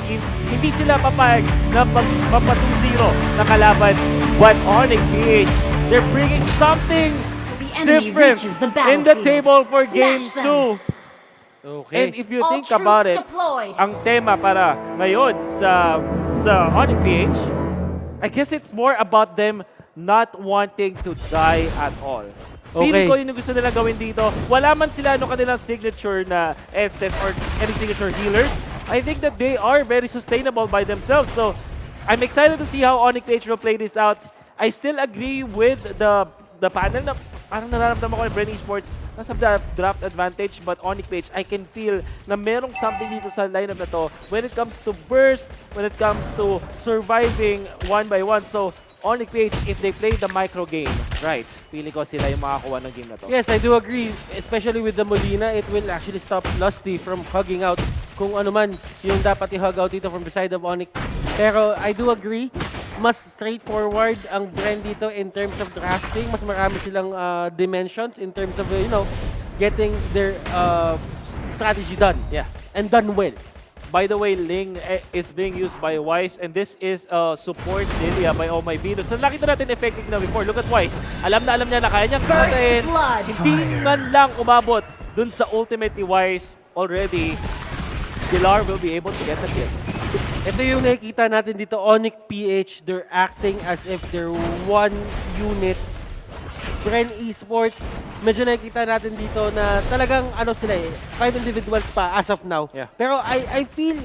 team, hindi sila papayag na magpapa 2-0 na kalaban. But Onic PH, they're bringing something The enemy different reaches the in the battlefield. table for game Smash them. 2. Okay. And if you All think about troops it, deployed. ang tema para ngayon sa Onic PH, I guess it's more about them not wanting to die at all. Feeling Okay. ko yun yung gusto nila gawin dito. Wala man sila kanilang signature na Estes or any signature healers. I think that they are very sustainable by themselves. So, I'm excited to see how Onic PH will play this out. I still agree with the panel na parang nararamdaman ko yung Bren Esports nasa draft advantage, but Onic PH, I can feel na merong something dito sa lineup na to when it comes to burst, when it comes to surviving one by one. So, Onic PH, if they play the micro game, right, feeling ko sila yung makakuha ng game na to. Yes, I do agree. Especially with the Molina, it will actually stop Lusty from hugging out kung ano man yung dapat i-hug out dito from the side of Onic. Pero I do agree, mas straightforward ang Bren dito in terms of drafting. Mas marami silang dimensions in terms of, getting their strategy done. Yeah. And done well. By the way, Ling is being used by Wise, and this is support Lilia by Oh My Venus. So nakita natin effective na before. Look at Wise. Alam niya na kaya niyang katayin. blood. Hindi man lang umabot dun sa ultimate ni Wise already. Dilar will be able to get the kill. Ito yung nakikita natin dito, Onic PH, they're acting as if they're one unit. Bren Esports, medyo nakikita natin dito na talagang sila 5 individuals pa as of now. Yeah. Pero I feel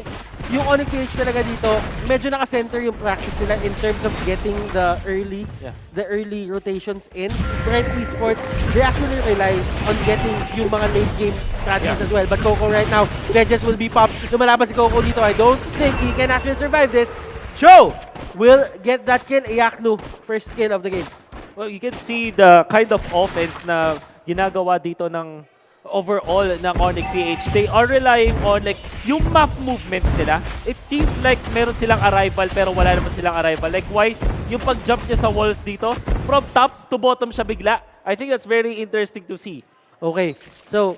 yung Onic PH talaga dito, medyo naka-center yung practice nila in terms of getting the early rotations in. Bren Esports, they actually rely on getting yung mga late game strategies as well. But Coco right now, Vegas will be popped. Lumalaban si Coco dito. I don't think he can actually survive this. Joe will get that kill. Iyaknu, first kill of the game. Well, you can see the kind of offense na ginagawa dito ng overall ng Onic PH. They are relying on yung map movements nila. It seems like meron silang arrival pero wala naman silang arrival. Likewise, yung pag-jump niya sa walls dito, from top to bottom siya bigla. I think that's very interesting to see. Okay, so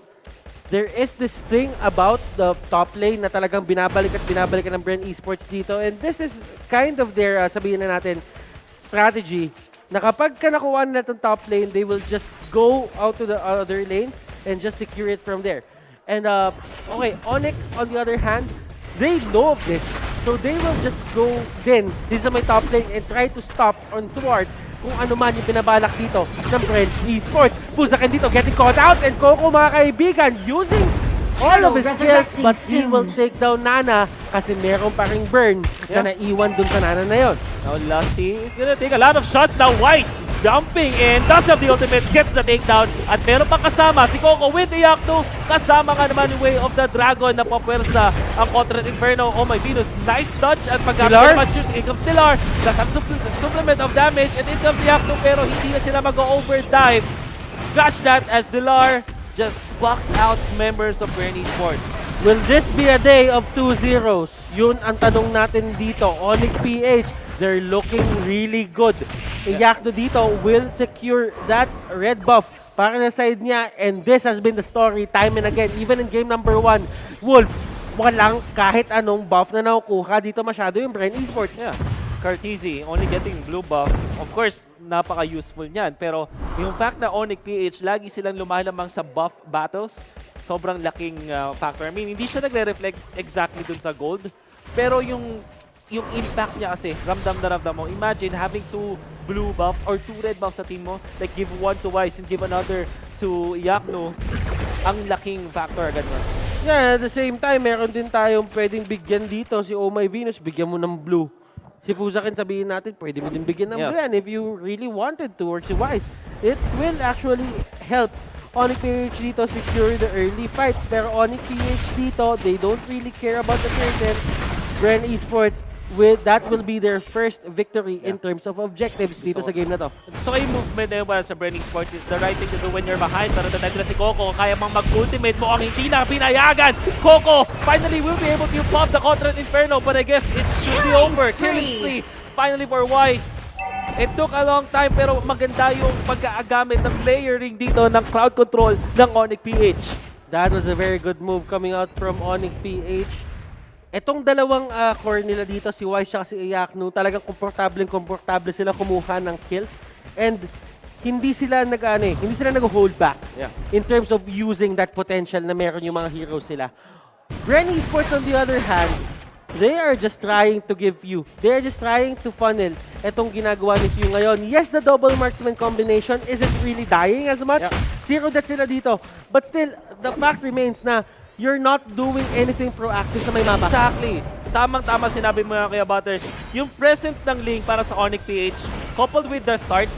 there is this thing about the top lane na talagang binabalik ng Bren Esports dito, and this is kind of their, sabihin na natin, strategy na kapag ka nakuha nila itong top lane, they will just go out to the other lanes and just secure it from there. And okay, Onic on the other hand, they know of this, so they will just go din, this is my top lane, and try to stop on thwart kung ano man yung pinabalak dito ng Bren Esports. Fusakin dito, getting caught out, and Coco mga kaibigan, using all of his skills, but he will take down Nana kasi meron pa ring burn na naiwan dun sa Nana na yun. Now Lusty is gonna take a lot of shots. Now Wise jumping in, does have the ultimate, gets the takedown, at meron pang kasama si Coco with the Yakto. Kasama ka naman yung Way of the Dragon na papwersa ang Contra Inferno. Oh My Venus, nice dodge at paggamit ng punches. In comes Dilar, that's a supplement of damage, and in comes the Yakto, pero hindi na sila mag-overdrive. Scratch that as Dilar just blocks out members of Bren Esport. Will this be a day of 2 zeros? Yun ang tanong natin dito. Onic PH, they're looking really good. Iyakdo dito will secure that red buff para sa side niya, and this has been the story time and again. Even in game number 1, Wolf, walang kahit anong buff na nakukuha dito masyado yung Bren Esports. Yeah. Cartesi only getting blue buff. Of course, napaka-useful niyan. Pero yung fact na Onic PH, lagi silang lumalamang sa buff battles, sobrang laking factor. I mean, hindi siya nagre-reflect exactly dun sa gold. Pero yung impact niya kasi, ramdam na ramdam mo. Imagine having 2 blue buffs or 2 red buffs sa team mo. Like, give one to Wise and give another to Yakno. Ang laking factor agad mo. Yeah, at the same time, meron din tayong pwedeng bigyan dito. Si Oh My Venus, bigyan mo ng blue. Si Fusakin, sabihin natin, pwede mo din bigyan ng Bren if you really wanted to, or si Wise. It will actually help Onic PH dito secure the early fights. Pero Onic PH dito, they don't really care about the turtle. Bren Esports, that will be their first victory in terms of objectives dito sa game na to. So yung movement na yun para sa Bren Esports is the right thing to do when you're behind. Pero tatay na si Coco, kaya mang mag-ultimate mo ang hindi na pinayagan. Coco finally will be able to pop the Contra Inferno, but I guess it should be over. Killing spree finally for Wise. It took a long time pero maganda yung pagkaagamit ng layering dito ng crowd control ng Onic PH. That was a very good move coming out from Onic PH. Etong dalawang core nila dito, si Wise at si Iyaknu, talagang komportable sila kumuha ng kills. And hindi sila hindi sila nag-hold back in terms of using that potential na meron yung mga heroes sila. Bren Esports on the other hand, they are just trying to give you. They are just trying to funnel etong ginagawa ni Few ngayon. Yes, the double marksman combination isn't really dying as much. Zero death sila dito. But still, the fact remains na you're not doing anything proactive sa may mapa. Exactly. Tamang-tama sinabi mo nga Kuya Butters. Yung presence ng Ling para sa Onic PH, coupled with the start,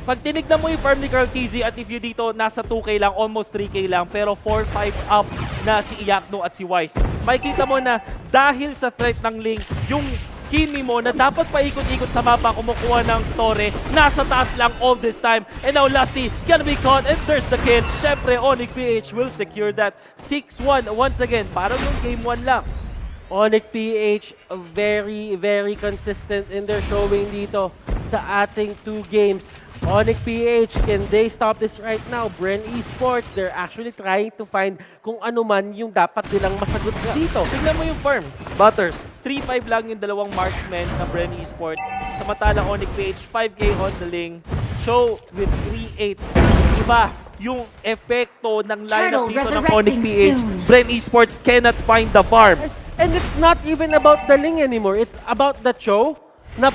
pag tinignan mo yung farm ni Carl TZ at if you dito nasa 2K lang, almost 3K lang, pero 4-5 up na si Iyaknu at si Wise. Makikita mo na dahil sa threat ng Ling, yung Kimi mo na dapat paikot-ikot sa mapa kumukuha ng Torre, nasa taas lang all this time. And now Lusty gonna be caught and there's the kill. Syempre, Onic PH will secure that 6-1 once again. Parang yung game 1 lang. Onic PH, very, very consistent in their showing dito sa ating 2 games. Onic PH, can they stop this right now? Bren Esports, they're actually trying to find kung ano man yung dapat nilang masagot dito. Tingnan mo yung farm. Butters, 3-5 lang yung dalawang marksmen ng Bren Esports. Samantalang Onic PH, 5K on the Ling. Show with 3-8. Iba yung epekto ng lineup dito ng Onic PH. Bren Esports cannot find the farm. And it's not even about the Ling anymore. It's about the Cho na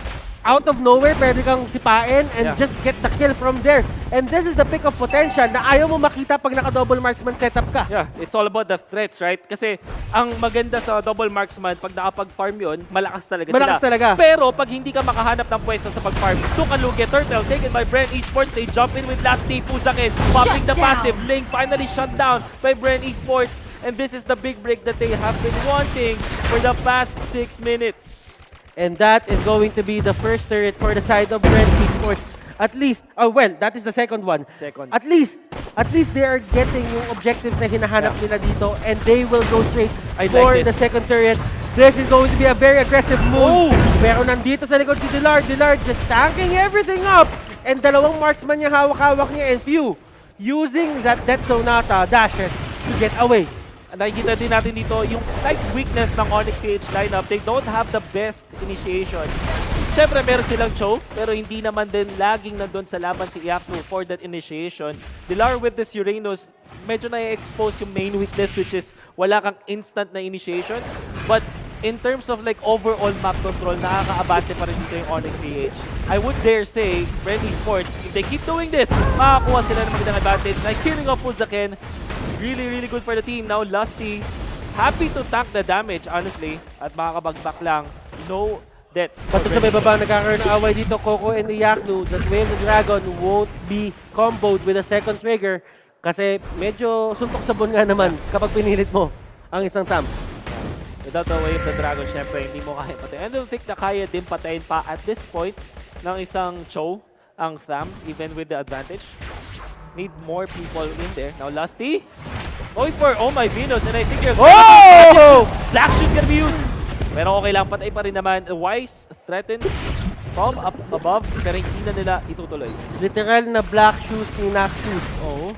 out of nowhere, pwede kang sipain and just get the kill from there. And this is the pick of potential na ayaw mo makita pag naka-double marksman setup ka. Yeah, it's all about the threats, right? Kasi ang maganda sa double marksman, pag nakapag-farm yun, malakas talaga Malakas sila. talaga. Pero pag hindi ka makahanap ng pwesto sa pag-farm, Tukalugi, Turtle, taken by Bren Esports, they jump in with Lasty, Fuzakin, popping the passive. Ling finally shut down by Bren Esports. And this is the big break that they have been wanting for the past 6 minutes. And that is going to be the first turret for the side of Bren Esports. At least, that is the second one. At least they are getting yung objectives na hinahanap nila dito and they will go straight for the second turret. This is going to be a very aggressive move. Pero nandito sa likod si Dillard just tanking everything up. And dalawang marksman niya hawak-hawak niya and Few using that Death Sonata dashes to get away. Nakikita din natin dito yung slight weakness ng Onic PH lineup. They don't have the best initiation. Siyempre, meron silang Cho, pero hindi naman din laging nandun sa laban si Iyaknu for that initiation. Dilar with this Uranus, medyo na-expose yung main weakness which is wala kang instant na initiations. But in terms of like overall map control, nakakaabante pa rin dito yung Onic PH. I would dare say, Bren Esports, if they keep doing this, makakuha sila ng magandang advantage. Like killing off Fuzakin, really, really good for the team. Now, Lusty, happy to tank the damage, honestly. At makakabagback lang. No deaths. Bato sa may baba, nagkakaroon ng away dito, Coco and Iyaknu. That way the Dragon won't be comboed with a second trigger. Kasi medyo suntok sabon nga naman kapag pinilit mo ang isang Tams. Without the way of the Dragon, syempre, hindi mo kaya patayin. And I don't think na kaya din patayin pa at this point ng isang Cho, ang Thams, even with the advantage. Need more people in there. Now, Lusty going for oh my Venus, and I think there's Black Shoes gonna be used. Pero okay lang, patay pa rin naman. Wise threatens from up above, pero hindi na nila itutuloy. Literal na Black Shoes ni Knock Shoes. Oo.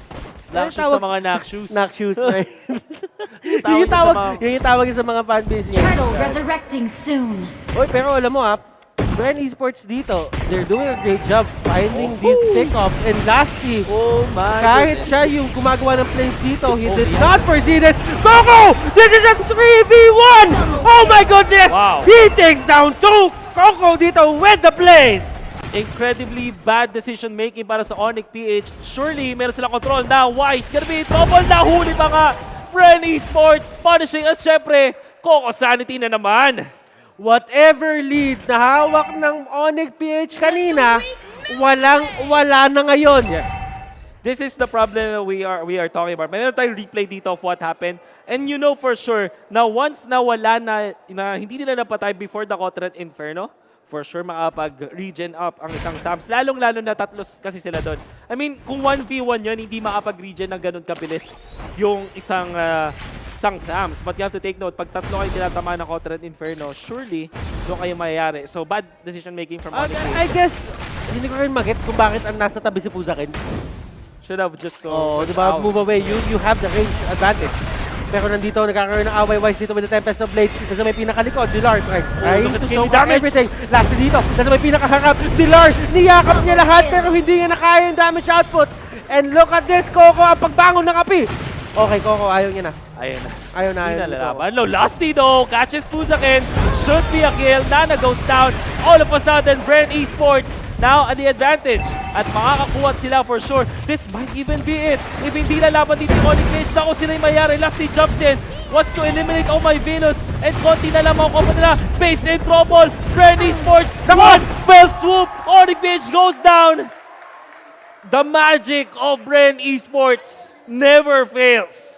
Black Shoes na mga Knock Shoes. Knock Shoes, right? yung tawag sa mga fanbase niya. Turtle resurrecting soon. Oy, pero alam mo Bren Esports dito, they're doing a great job finding these pickups and Lasty. Oh my kahit goodness. siya yung gumagawa ng plays dito, he did not foresee this. Coco! This is a 3v1! Oh my goodness! Wow. He takes down 2 Coco dito with the plays! Incredibly bad decision making para sa Onic PH. Surely, meron silang control. Now, Wise gonna be double na huli pa nga. Bren Esports punishing at syempre, Coco Sanity na naman. Whatever lead na hawak ng Onic PH kanina, wala na ngayon. This is the problem we are talking about. Mayroon tayong replay dito of what happened. And you know for sure, na once na wala na hindi nila napatay before the Cotret Inferno, for sure makapag-regen up ang isang Tams. Lalong-lalo na tatlo kasi sila doon. I mean, kung 1v1 yun, hindi makapag-regen ng ganun kabilis yung isang Tams. But you have to take note, pag tatlo kayo tinatama ng Cotret Inferno, surely doon kayo mayayari. So, bad decision making from Onic. I guess, hindi ko rin magets kung bakit ang nasa tabi si Fuzakin. Should have just diba, move away. You have the range advantage. Pero nandito, nagkakaroon ng away wise dito with the Tempest of Blades. Nasa may pinakalikod, Dilar trying look at to the soak up damage. everything. Last dito, nasa may pinakaharap, Dilar, niyakap niya lahat pero hindi niya nakaya yung damage output. And look at this, Coco, ang pagbangon ng api. Okay, Coco, ayaw niya na. Ayun na. Ayaw na, Hindi ayaw na ni Coco. lalaban. No, Lusty though, catches Fuzakin. Should be a kill. Nana goes down. All of a sudden, Bren Esports now at the advantage. At makakakuha sila for sure. This might even be it. If hindi lalaban dito yung Onic Mage, naku sila yung mayari. Lusty jumps in. Wants to eliminate oh my Venus. And konti na lang mga kompo nila. Base in trouble. Bren Esports. One fell swoop. Onic Mage goes down. The magic of Bren Esports never fails.